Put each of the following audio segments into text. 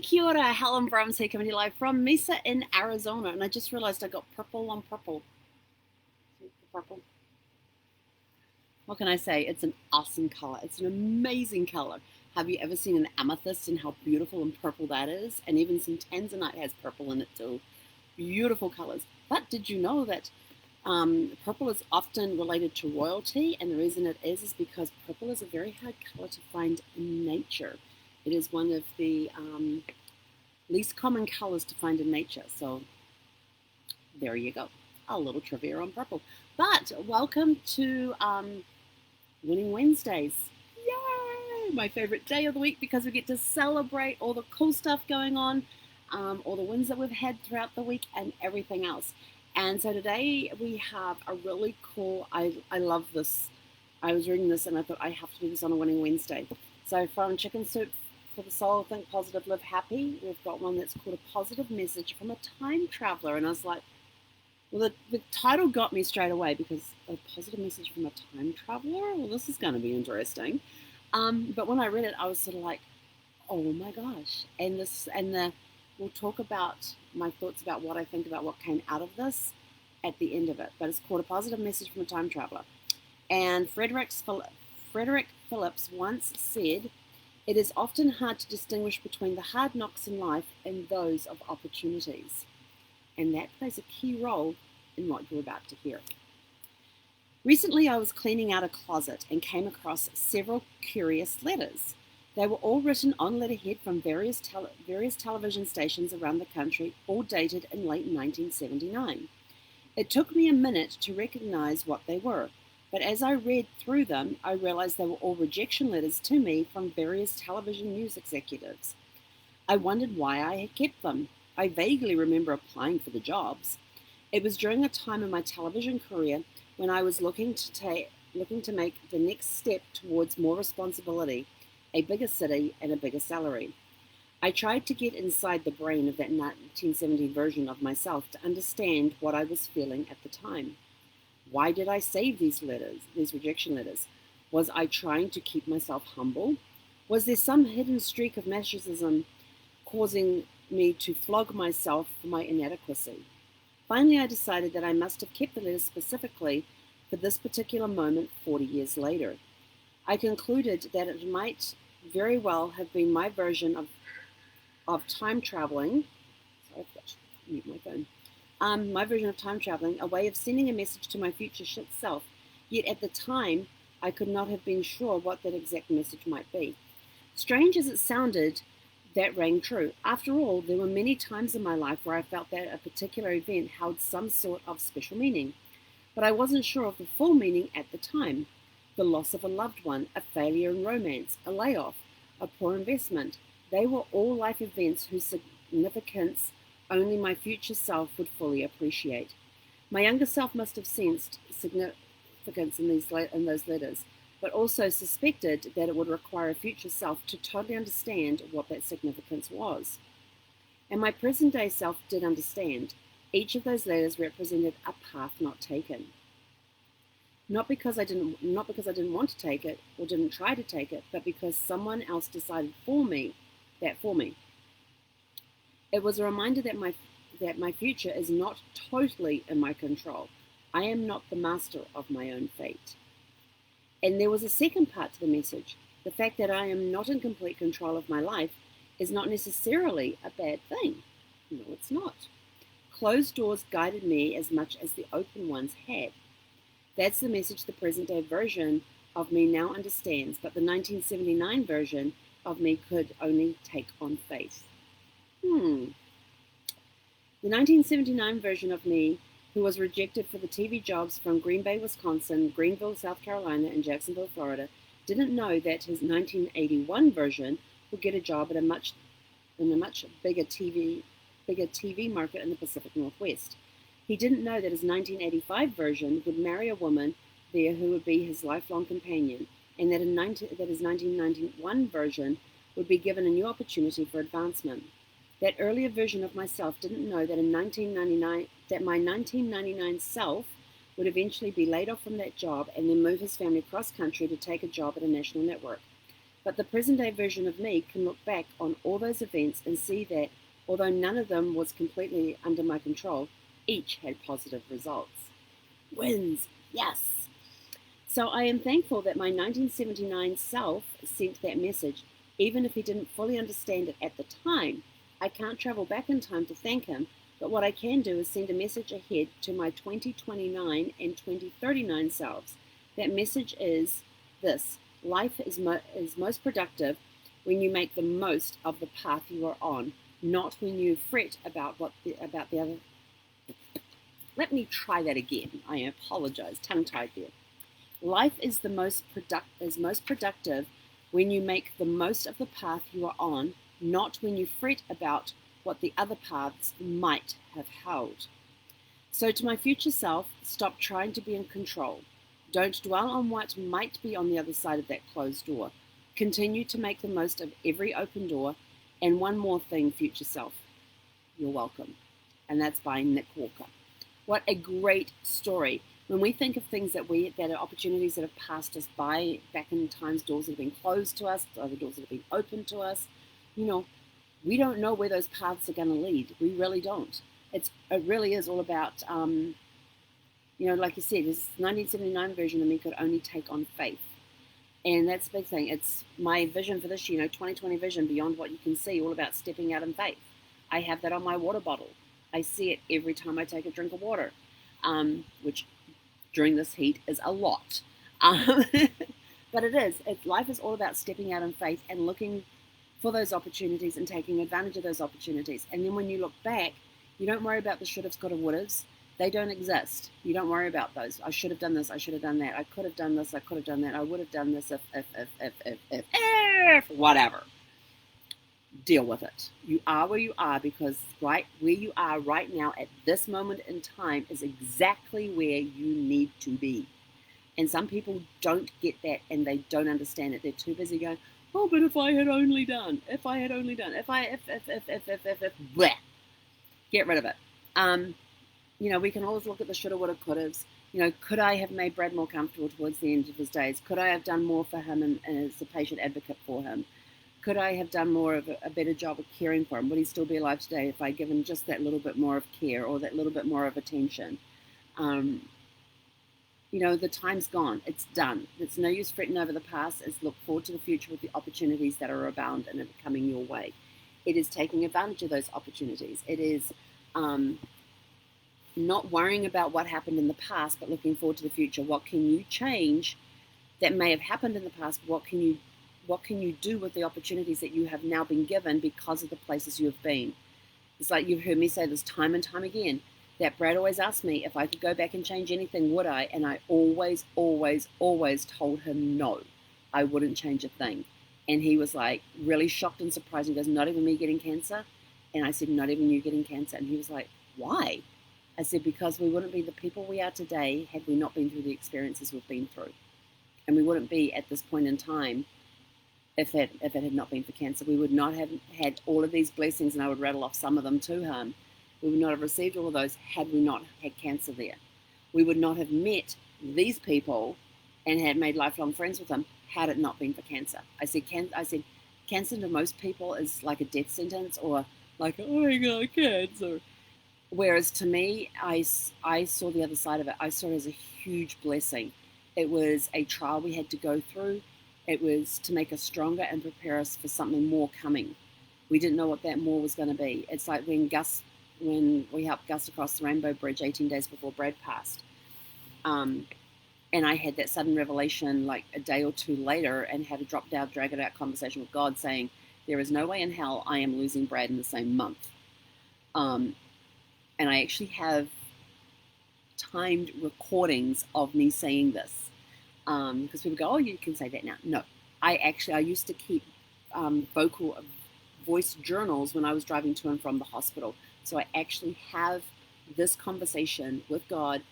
Kia ora, Helen Brahms here coming to you live from Mesa in Arizona, and I just realized I got purple on purple. Purple. What can I say? It's an awesome color. It's an amazing color. Have you ever seen an amethyst and how beautiful and purple that is? And even some tanzanite has purple in it too. Beautiful colors. But did you know that purple is often related to royalty? And the reason it is because purple is a very hard color to find in nature. It is one of the least common colors to find in nature. So there you go. A little trivia on purple. But welcome to Winning Wednesdays. Yay! My favorite day of the week because we get to celebrate all the cool stuff going on, all the wins that we've had throughout the week and everything else. And so today we have a really cool, I love this. I was reading this and I thought I have to do this on a Winning Wednesday. So from Chicken Soup for the Soul, Think Positive, Live Happy, we've got one that's called A Positive Message from a Time Traveler. And I was like, well, the title got me straight away because a positive message from a time traveler? Well, this is going to be interesting. But when I read it, I was sort of like, oh my gosh. We'll talk about my thoughts about what I think about what came out of this at the end of it. But it's called A Positive Message from a Time Traveler. And Frederick Phillips once said, it is often hard to distinguish between the hard knocks in life and those of opportunities. And that plays a key role in what you're about to hear. Recently, I was cleaning out a closet and came across several curious letters. They were all written on letterhead from various television stations around the country, all dated in late 1979. It took me a minute to recognize what they were, but as I read through them, I realized they were all rejection letters to me from various television news executives. I wondered why I had kept them. I vaguely remember applying for the jobs. It was during a time in my television career when I was looking to make the next step towards more responsibility, a bigger city, and a bigger salary. I tried to get inside the brain of that 1970 version of myself to understand what I was feeling at the time. Why did I save these rejection letters? Was I trying to keep myself humble? Was there some hidden streak of masochism causing me to flog myself for my inadequacy? Finally, I decided that I must have kept the letters specifically for this particular moment 40 years later. I concluded that it might very well have been my version of time traveling. Sorry, I've got to mute my phone. My version of time traveling, a way of sending a message to my future self. Yet at the time, I could not have been sure what that exact message might be. Strange as it sounded, that rang true. After all, there were many times in my life where I felt that a particular event held some sort of special meaning. But I wasn't sure of the full meaning at the time. The loss of a loved one, a failure in romance, a layoff, a poor investment. They were all life events whose significance only my future self would fully appreciate. My younger self must have sensed significance in those letters, but also suspected that it would require a future self to totally understand what that significance was. And my present-day self did understand. Each of those letters represented a path not taken. Not because I didn't want to take it or didn't try to take it, but because someone else decided for me. It was a reminder that my future is not totally in my control. I am not the master of my own fate. And there was a second part to the message. The fact that I am not in complete control of my life is not necessarily a bad thing. No, it's not. Closed doors guided me as much as the open ones had. That's the message the present-day version of me now understands, but the 1979 version of me could only take on faith. The 1979 version of me, who was rejected for the TV jobs from Green Bay, Wisconsin, Greenville, South Carolina, and Jacksonville, Florida, didn't know that his 1981 version would get a job at a much bigger TV market in the Pacific Northwest. He didn't know that his 1985 version would marry a woman there who would be his lifelong companion, and that his 1991 version would be given a new opportunity for advancement. That earlier version of myself didn't know that my 1999 self would eventually be laid off from that job and then move his family cross country to take a job at a national network. But the present day version of me can look back on all those events and see that, although none of them was completely under my control, each had positive results. Wins, yes. So I am thankful that my 1979 self sent that message, even if he didn't fully understand it at the time. I can't travel back in time to thank him, but what I can do is send a message ahead to my 2029 and 2039 selves. That message is this: life is most productive when you make the most of the path you are on, not when you fret about the other. Let me try that again. I apologize, tongue-tied there. Life is most productive when you make the most of the path you are on, not when you fret about what the other paths might have held. So to my future self, stop trying to be in control. Don't dwell on what might be on the other side of that closed door. Continue to make the most of every open door. And one more thing, future self, you're welcome. And that's by Nick Walker. What a great story. When we think of things that are opportunities that have passed us by back in times, doors that have been closed to us, other doors that have been opened to us, we don't know where those paths are going to lead. We really don't. It really is all about, like you said, this 1979 version of me could only take on faith. And that's the big thing. It's my vision for this year, 2020 vision, beyond what you can see, all about stepping out in faith. I have that on my water bottle. I see it every time I take a drink of water, which during this heat is a lot. But it is. Life is all about stepping out in faith and looking for those opportunities and taking advantage of those opportunities. And then when you look back, you don't worry about the should haves, could have, would haves. They don't exist. You don't worry about those. I should have done this. I should have done that. I could have done this. I could have done that. I would have done this if whatever. Deal with it. You are where you are because right where you are right now at this moment in time is exactly where you need to be. And some people don't get that and they don't understand it. They're too busy going, oh, but if I had only done, if bleh. Get rid of it. We can always look at the shoulda, woulda, could haves. Could I have made Brad more comfortable towards the end of his days? Could I have done more for him and as a patient advocate for him? Could I have done more of a better job of caring for him? Would he still be alive today if I'd given just that little bit more of care or that little bit more of attention? The time's gone. It's done. It's no use fretting over the past. It's look forward to the future with the opportunities that are abound and are coming your way. It is taking advantage of those opportunities. It is not worrying about what happened in the past, but looking forward to the future. What can you change that may have happened in the past? What can you do with the opportunities that you have now been given because of the places you have been? It's like you've heard me say this time and time again, that Brad always asked me if I could go back and change anything, would I? And I always, always, always told him no, I wouldn't change a thing. And he was like really shocked and surprised. He goes, not even me getting cancer? And I said, not even you getting cancer? And he was like, why? I said, because we wouldn't be the people we are today had we not been through the experiences we've been through. And we wouldn't be at this point in time if it had not been for cancer. We would not have had all of these blessings, and I would rattle off some of them to him. We would not have received all of those had we not had cancer there. We would not have met these people and had made lifelong friends with them had it not been for cancer. I said, cancer to most people is like a death sentence or like, oh, I got cancer. Whereas to me, I saw the other side of it. I saw it as a huge blessing. It was a trial we had to go through. It was to make us stronger and prepare us for something more coming. We didn't know what that more was going to be. It's like when we helped Gus across the Rainbow Bridge 18 days before Brad passed. And I had that sudden revelation like a day or two later and had a drag it out conversation with God saying, there is no way in hell I am losing Brad in the same month. And I actually have timed recordings of me saying this. Because people go, oh, you can say that now. No, I used to keep voice journals when I was driving to and from the hospital. So I actually have this conversation with God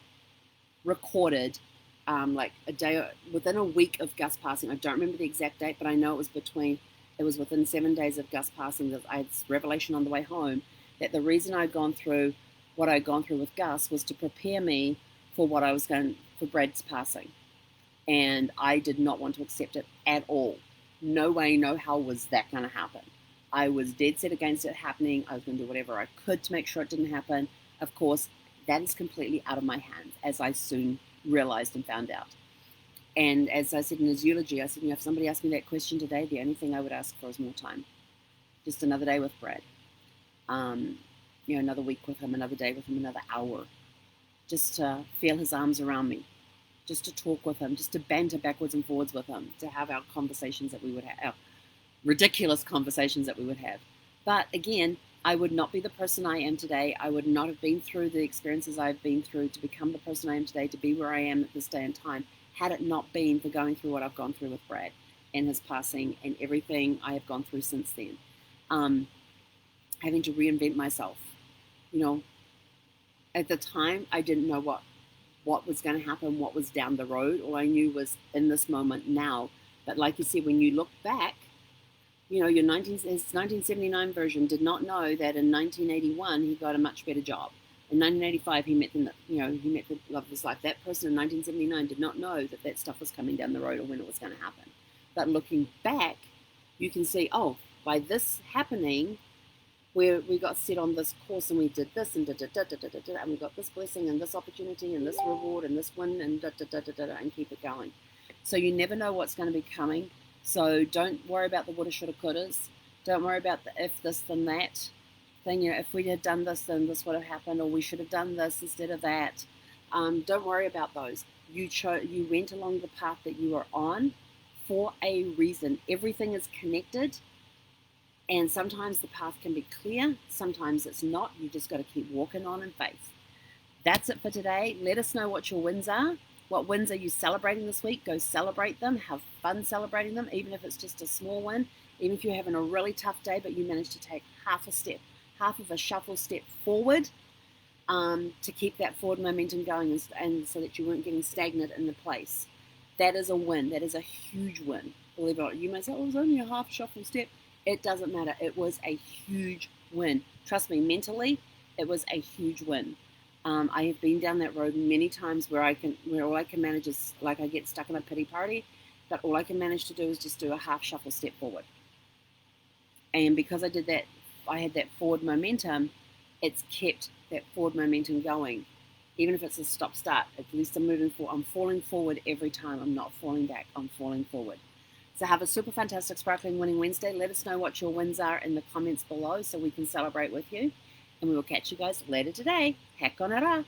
recorded like a day, within a week of Gus passing. I don't remember the exact date, but I know it was within 7 days of Gus passing that I had revelation on the way home that the reason I'd gone through what I'd gone through with Gus was to prepare me for for Brad's passing. And I did not want to accept it at all. No way, no how was that going to happen. I was dead set against it happening. I was going to do whatever I could to make sure it didn't happen. Of course, that is completely out of my hands, as I soon realized and found out. And as I said in his eulogy, I said, if somebody asked me that question today, the only thing I would ask for is more time. Just another day with Brad. Another week with him, another day with him, another hour. Just to feel his arms around me. Just to talk with him, just to banter backwards and forwards with him, to have our conversations that we would have, our ridiculous conversations that we would have. But again, I would not be the person I am today. I would not have been through the experiences I've been through to become the person I am today, to be where I am at this day and time, had it not been for going through what I've gone through with Brad and his passing and everything I have gone through since then. Having to reinvent myself. At the time, I didn't know what was going to happen, what was down the road. All I knew was in this moment now. But like you said, when you look back, his 1979 version did not know that in 1981 he got a much better job. In 1985 he met the love of his life. That person in 1979 did not know that stuff was coming down the road or when it was going to happen. But looking back, you can see, by this happening, where we got set on this course and we did this and and we got this blessing and this opportunity and this reward and this win and and keep it going. So you never know what's going to be coming. So don't worry about the woulda, shoulda, couldas. Don't worry about the if this then that thing. If we had done this, then this would have happened, or we should have done this instead of that. Don't worry about those. You went along the path that you are on for a reason. Everything is connected. And sometimes the path can be clear, sometimes it's not. You just got to keep walking on in faith. That's it for today. Let us know what your wins are. What wins are you celebrating this week? Go celebrate them. Have fun celebrating them, even if it's just a small win. Even if you're having a really tough day, but you managed to take half of a shuffle step forward to keep that forward momentum going and so that you weren't getting stagnant in the place. That is a win. That is a huge win. Believe it or not. You may say, it was only a half shuffle step. It doesn't matter. It was a huge win. Trust me, mentally, it was a huge win. I have been down that road many times where all I can manage is like I get stuck in a pity party, but all I can manage to do is just do a half shuffle step forward. And because I did that, I had that forward momentum. It's kept that forward momentum going, even if it's a stop start. At least I'm moving forward. I'm falling forward every time. I'm not falling back. I'm falling forward. So have a super fantastic Sparkling Winning Wednesday. Let us know what your wins are in the comments below so we can celebrate with you. And we will catch you guys later today. Hakona ra.